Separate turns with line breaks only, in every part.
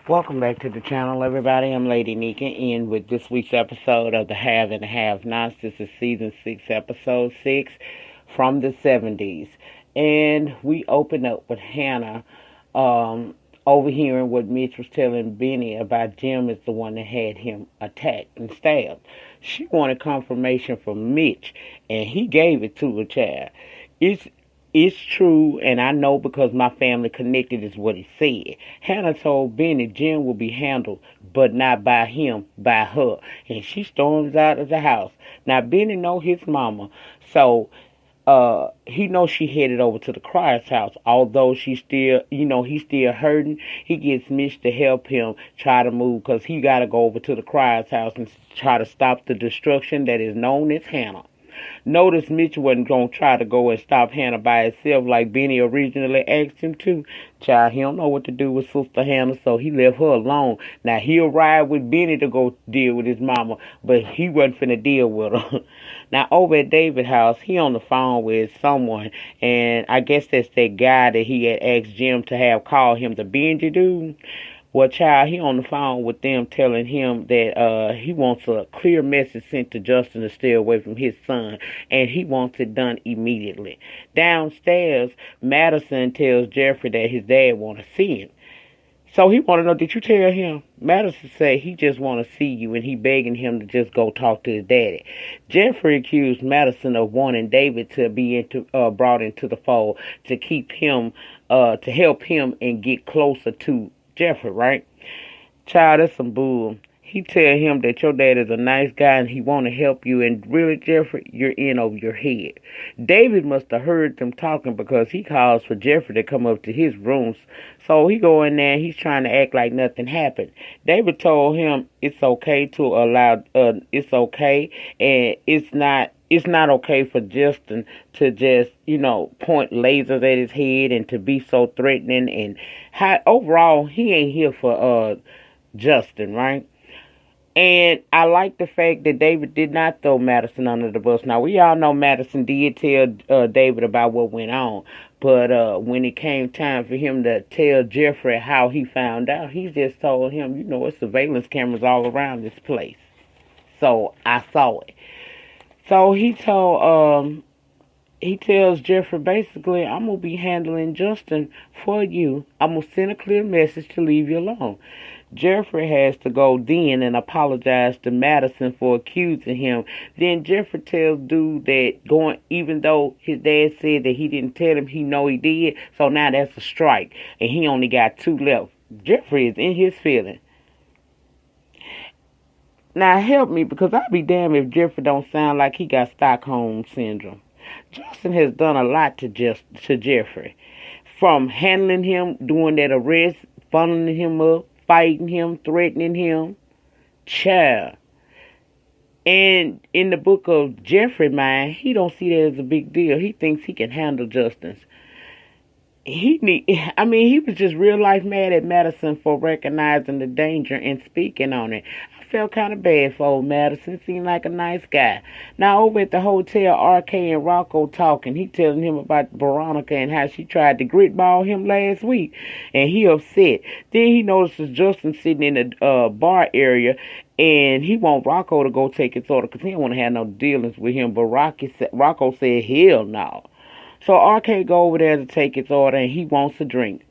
Welcome back to the channel, everybody. I'm Lady Nyca, and with this week's episode of the Have and Have Nots. This is season 6, episode 6 from the 70s. And we open up with Hannah overhearing what Mitch was telling Benny about Jim is the one that had him attacked and stabbed. She wanted confirmation from Mitch, and he gave it to her child. It's true, and I know because my family connected is what he said. Hannah told Benny Jim will be handled, but not by him, by her. And she storms out of the house. Now, Benny know his mama, so he knows she headed over to the Cryer's house. Although she's still, he's still hurting, he gets Mitch to help him try to move because he got to go over to the Cryer's house and try to stop the destruction that is known as Hannah. Notice Mitch wasn't going to try to go and stop Hannah by himself like Benny originally asked him to. Child, he don't know what to do with Sister Hannah, so he left her alone. Now, he'll ride with Benny to go deal with his mama, but he wasn't finna deal with her. Now, over at David's house, he on the phone with someone, and I guess that's that guy that he had asked Jim to have call him, the Benji dude. Well, child, he on the phone with them telling him that he wants a clear message sent to Justin to stay away from his son, and he wants it done immediately. Downstairs, Madison tells Jeffrey that his dad want to see him. So he want to know, did you tell him? Madison said he just want to see you, and he begging him to just go talk to his daddy. Jeffrey accused Madison of wanting David to be brought into the fold to keep him, to help him and get closer to Jeffrey, right? Child, that's some bull. He tell him that your dad is a nice guy and he want to help you, and really, Jeffrey, you're in over your head. David must have heard them talking because he calls for Jeffrey to come up to his rooms. So he go in there and he's trying to act like nothing happened. David told him it's okay to allow, it's okay, and it's not okay for Justin to just, point lasers at his head and to be so threatening. And overall, he ain't here for Justin, right? And I like the fact that David did not throw Madison under the bus. Now, we all know Madison did tell David about what went on. But when it came time for him to tell Jeffrey how he found out, he just told him, it's surveillance cameras all around this place. So I saw it. So he tells Jeffrey, basically, I'm going to be handling Justin for you. I'm going to send a clear message to leave you alone. Jeffrey has to go then and apologize to Madison for accusing him. Then Jeffrey tells dude that even though his dad said that he didn't tell him, he know he did. So now that's a strike. And he only got 2 left. Jeffrey is in his feelings. Now help me, because I'll be damned if Jeffrey don't sound like he got Stockholm Syndrome. Justin has done a lot to Jeffrey. From handling him, doing that arrest, funneling him up, fighting him, threatening him. Child. And in the book of Jeffrey mind, he don't see that as a big deal. He thinks he can handle Justin's. He was just real life mad at Madison for recognizing the danger and speaking on it. I felt kind of bad for old Madison. Seemed like a nice guy. Now, over at the hotel, RK and Rocco talking. He telling him about Veronica and how she tried to gritball him last week. And he upset. Then he notices Justin sitting in the bar area, and he want Rocco to go take his order because he don't want to have no dealings with him. But Rocco said, hell no. So RK go over there to take his order, and he wants a drink.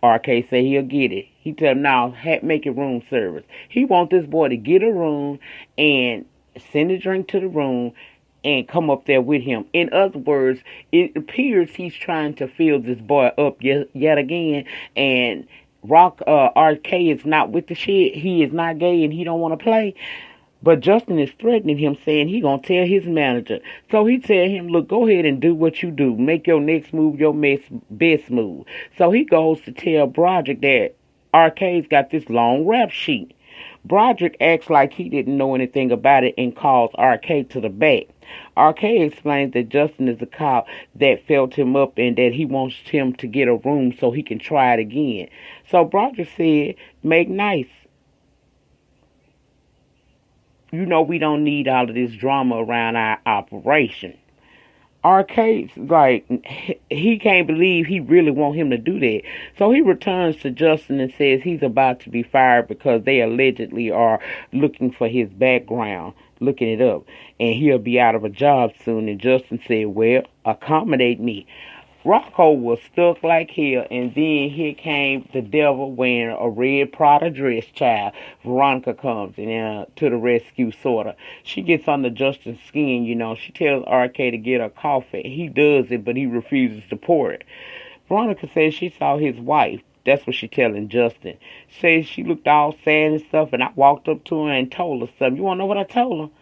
RK say he'll get it. He tell him, no, make it room service. He want this boy to get a room and send a drink to the room and come up there with him. In other words, it appears he's trying to fill this boy up yet again. And RK is not with the shit. He is not gay and he don't want to play. But Justin is threatening him, saying he going to tell his manager. So he tell him, look, go ahead and do what you do. Make your next move your best move. So he goes to tell Broderick that RK's got this long rap sheet. Broderick acts like he didn't know anything about it and calls RK to the back. RK explains that Justin is a cop that felt him up and that he wants him to get a room so he can try it again. So Broderick said, make nice. We don't need all of this drama around our operation. Arcade's like he can't believe he really want him to do that. So he returns to Justin and says he's about to be fired because they allegedly are looking for his background, looking it up, and he'll be out of a job soon. And Justin said, "Well, accommodate me." Rocco was stuck like hell, and then here came the devil wearing a red Prada dress, child. Veronica comes to the rescue, sorta. She gets under Justin's skin, She tells RK to get her coffee. He does it, but he refuses to pour it. Veronica says she saw his wife. That's what she telling Justin. Says she looked all sad and stuff, and I walked up to her and told her something. You want to know what I told her?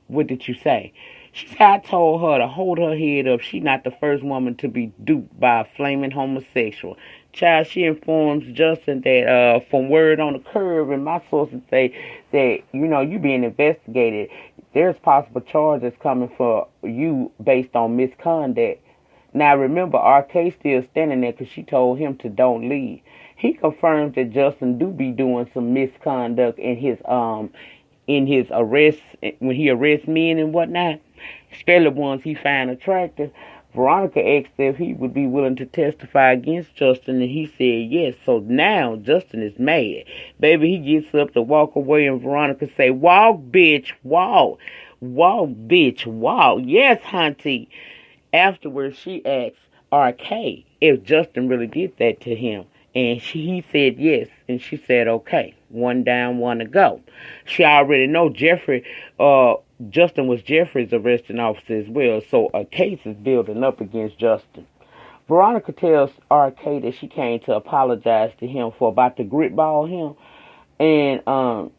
What did you say? She said I told her to hold her head up. She not the first woman to be duped by a flaming homosexual. Child, she informs Justin that from word on the curb, and my sources say that, you being investigated. There's possible charges coming for you based on misconduct. Now remember, RK still standing there because she told him to don't leave. He confirms that Justin do be doing some misconduct in his arrests, when he arrests men and whatnot, especially ones he find attractive. Veronica asked if he would be willing to testify against Justin, and he said yes. So now Justin is mad. Baby, he gets up to walk away, and Veronica say, "Walk, bitch, walk. Walk, bitch, walk. Yes, hunty." Afterwards, she asks RK if Justin really did that to him. And he said yes, and she said okay. One down, one to go. She already know Justin was Jeffrey's arresting officer as well, so a case is building up against Justin. Veronica tells RK that she came to apologize to him for about to gritball him, and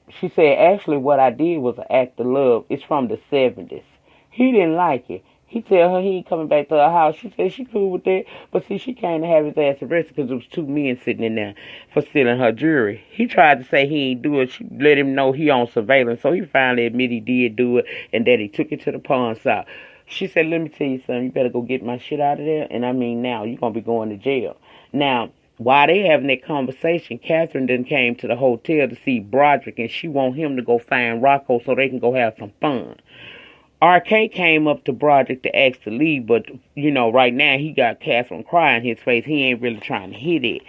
she said actually what I did was an act of love. It's from the 70s. He didn't like it. He tell her he ain't coming back to her house. She said she cool with that. But see, she came to have his ass arrested because there was two men sitting in there for stealing her jewelry. He tried to say he ain't do it. She let him know he on surveillance. So he finally admitted he did do it and that he took it to the pawn shop. She said, let me tell you something. You better go get my shit out of there. And I mean now, you're going to be going to jail. Now, while they having that conversation, Catherine then came to the hotel to see Broderick, and she want him to go find Rocco so they can go have some fun. RK came up to Broderick to ask to leave, but, right now he got Catherine crying in his face. He ain't really trying to hit it.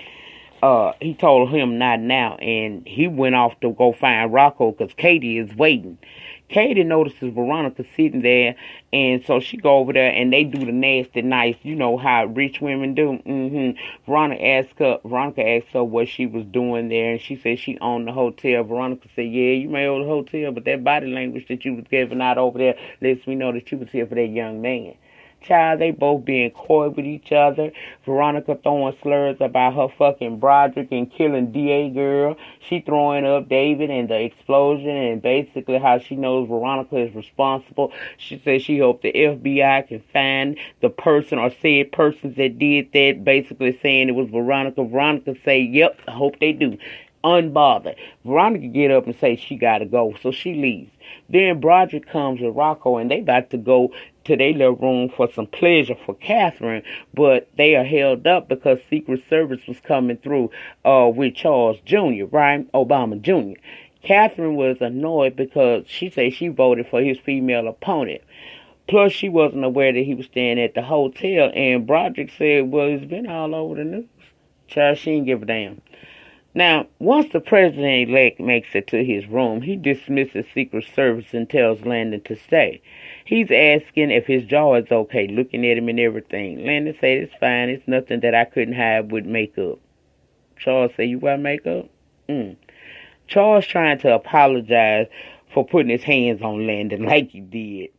He told him not now, and he went off to go find Rocco because Katie is waiting. Katie notices Veronica sitting there, and so she go over there, and they do the nasty nice, how rich women do. Veronica asked her what she was doing there, and she said she owned the hotel. Veronica said, yeah, you may own the hotel, but that body language that you was giving out over there lets me know that you was here for that young man. Child, they both being coy with each other. Veronica throwing slurs about her fucking Broderick and killing DA girl. She throwing up David and the explosion and basically how she knows Veronica is responsible. She says she hoped the FBI can find the person or said persons that did that, basically saying it was Veronica. Veronica say, yep, I hope they do. Unbothered. Veronica get up and say she gotta go, so she leaves. Then Broderick comes with Rocco, and they about to go to their little room for some pleasure for Catherine, but they are held up because Secret Service was coming through with Charles Jr., right? Obama Jr. Catherine was annoyed because she said she voted for his female opponent. Plus, she wasn't aware that he was staying at the hotel, and Broderick said, well, it's been all over the news. Child, she didn't give a damn. Now, once the president-elect makes it to his room, he dismisses Secret Service and tells Landon to stay. He's asking if his jaw is okay, looking at him and everything. Landon said it's fine, it's nothing that I couldn't hide with makeup. Charles said, you wear makeup? Charles trying to apologize for putting his hands on Landon like he did.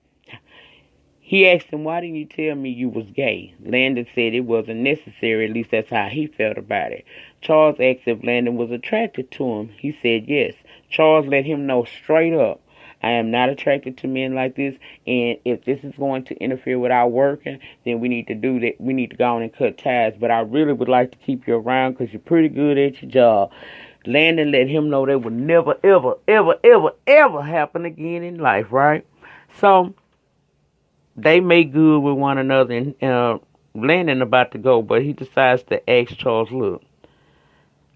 He asked him, why didn't you tell me you was gay? Landon said it wasn't necessary, at least that's how he felt about it. Charles asked if Landon was attracted to him. He said yes. Charles let him know straight up, I am not attracted to men like this, and if this is going to interfere with our working, then we need to do that. We need to go on and cut ties, but I really would like to keep you around because you're pretty good at your job. Landon let him know that would never, ever, ever, ever, ever happen again in life, right? So they make good with one another, and Landon about to go, but he decides to ask Charles, look,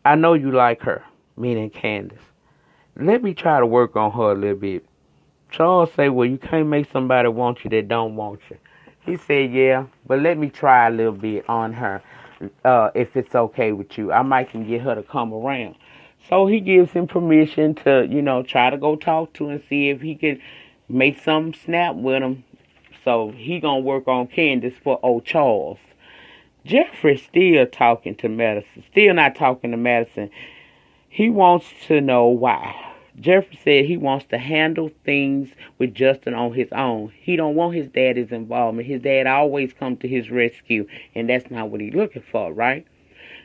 I know you like her, meaning Candace. Let me try to work on her a little bit. Charles say, well, you can't make somebody want you that don't want you. He said, yeah, but let me try a little bit on her, if it's okay with you. I might can get her to come around. So he gives him permission to, try to go talk to and see if he can make some snap with him. So he gonna work on Candace for old Charles. Jeffrey still talking to Madison, still not talking to Madison. He wants to know why. Jeffrey said he wants to handle things with Justin on his own. He don't want his daddy's involvement. His dad always come to his rescue, and that's not what he's looking for, right?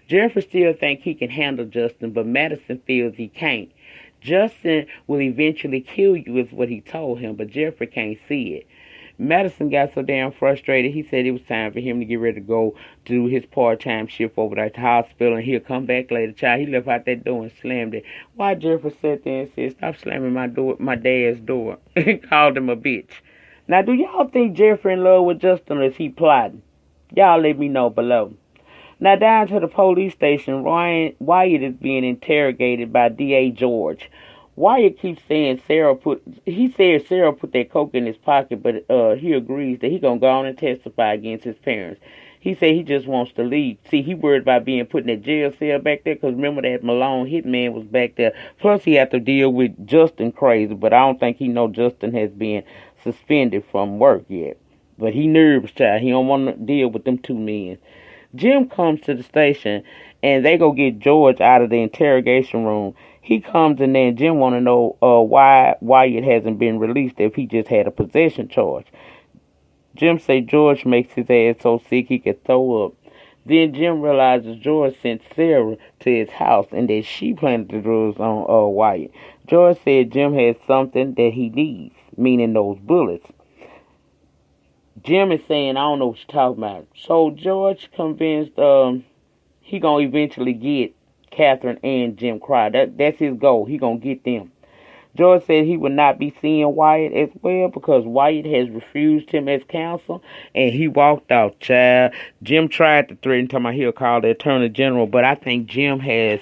Jeffrey still think he can handle Justin, but Madison feels he can't. Justin will eventually kill you is what he told him, but Jeffrey can't see it. Madison got so damn frustrated, he said it was time for him to get ready to go do his part-time shift over there at the hospital, and he'll come back later. Child, he left out that door and slammed it. Why Jeffrey sat there and said, stop slamming my door, my dad's door, and called him a bitch. Now, do y'all think Jeffrey in love with Justin, or is he plotting? Y'all let me know below. Now, down to the police station, Wyatt is being interrogated by D.A. George. Wyatt keeps saying Sarah put that coke in his pocket, but he agrees that he gonna go on and testify against his parents. He said he just wants to leave. See, he worried about being put in that jail cell back there, because remember that Malone hitman was back there. Plus, he had to deal with Justin crazy, but I don't think he know Justin has been suspended from work yet. But he nervous, child. He don't want to deal with them two men. Jim comes to the station, and they go get George out of the interrogation room. He comes in there, and Jim want to know why Wyatt hasn't been released if he just had a possession charge. Jim say George makes his ass so sick he could throw up. Then Jim realizes George sent Sarah to his house and that she planted the drugs on Wyatt. George said Jim has something that he needs, meaning those bullets. Jim is saying, I don't know what you're talking about. So George convinced he gonna eventually get Catherine and Jim Cry. That's his goal. He gonna get them. George said he would not be seeing Wyatt as well because Wyatt has refused him as counsel, and he walked out, child. Jim tried to threaten him. He'll call the attorney general, but I think Jim has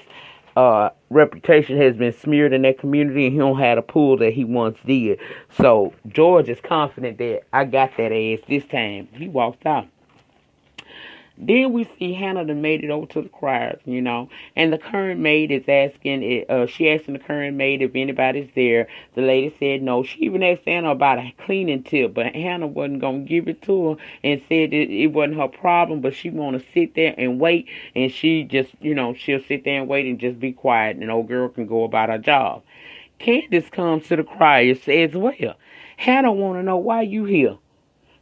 reputation has been smeared in that community, and he don't have the pull that he once did. So George is confident that I got that ass this time. He walked out. Then we see Hannah that made it over to the criers, and the current maid is asking, she asking the current maid if anybody's there. The lady said no. She even asked Hannah about a cleaning tip, but Hannah wasn't going to give it to her and said that it wasn't her problem, but she want to sit there and wait, and she just, she'll sit there and wait and just be quiet, and old girl can go about her job. Candace comes to the criers as well. Hannah want to know why you here.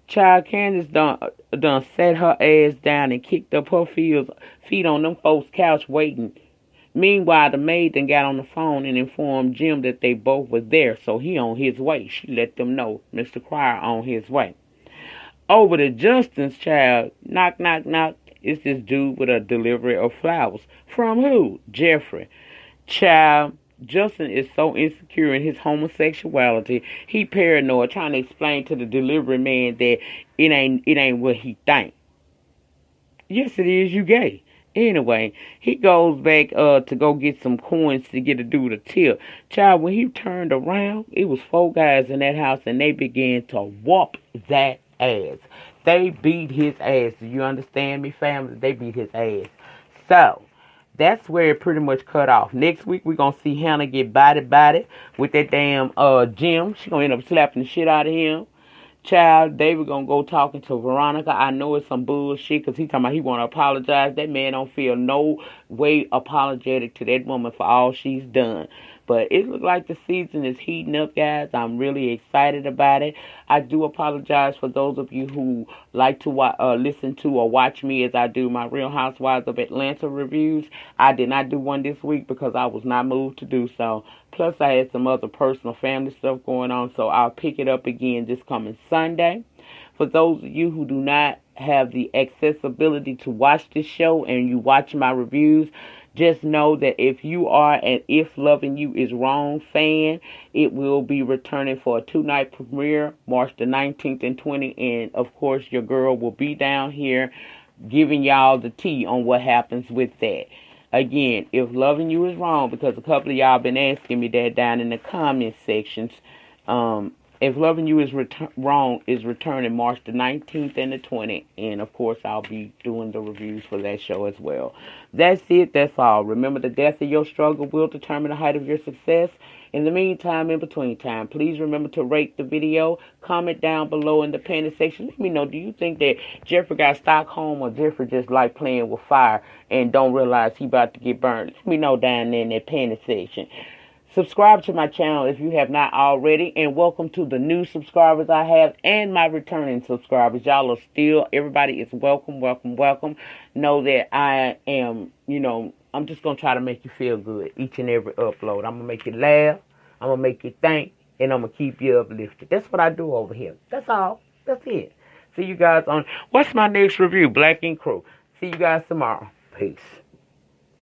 Child, Candace done sat her ass down and kicked up her feet on them folks' couch waiting. Meanwhile, the maid then got on the phone and informed Jim that they both were there, so he on his way. She let them know Mr. Crier on his way. Over to Justin's, child. Knock, knock, knock. It's this dude with a delivery of flowers. From who? Jeffrey. Child, Justin is so insecure in his homosexuality, he paranoid, trying to explain to the delivery man that it ain't what he think. Yes, it is, you gay. Anyway, he goes back to go get some coins to get a dude a tip. Child, when he turned around, it was 4 guys in that house, and they began to whoop that ass. They beat his ass. Do you understand me, family? They beat his ass. So that's where it pretty much cut off. Next week, we're going to see Hannah get body with that damn Jim. She's going to end up slapping the shit out of him. Child, David going to go talking to Veronica. I know it's some bullshit because he talking about he want to apologize. That man don't feel no way apologetic to that woman for all she's done. But it looks like the season is heating up, guys. I'm really excited about it. I do apologize for those of you who like to listen to or watch me as I do my Real Housewives of Atlanta reviews. I did not do one this week because I was not moved to do so. Plus, I had some other personal family stuff going on, so I'll pick it up again this coming Sunday. For those of you who do not have the accessibility to watch this show and you watch my reviews, just know that if you are an If Loving You Is Wrong fan, it will be returning for a 2-night premiere, March the 19th and 20th. And, of course, your girl will be down here giving y'all the tea on what happens with that. Again, If Loving You Is Wrong, because a couple of y'all been asking me that down in the comment sections. If Loving You is Wrong is returning March the 19th and the 20th. And, of course, I'll be doing the reviews for that show as well. That's it. That's all. Remember, the depth of your struggle will determine the height of your success. In the meantime, in between time, please remember to rate the video. Comment down below in the comment section. Let me know, do you think that Jeffrey got Stockholm or Jeffrey just like playing with fire and don't realize he about to get burned? Let me know down there in that comment section. Subscribe to my channel if you have not already, and welcome to the new subscribers I have and my returning subscribers. Y'all are still, everybody is welcome, welcome, welcome. Know that I am, I'm just going to try to make you feel good each and every upload. I'm going to make you laugh, I'm going to make you think, and I'm going to keep you uplifted. That's what I do over here. That's all. That's it. See you guys on, what's my next review? Black Ink Crew. See you guys tomorrow. Peace.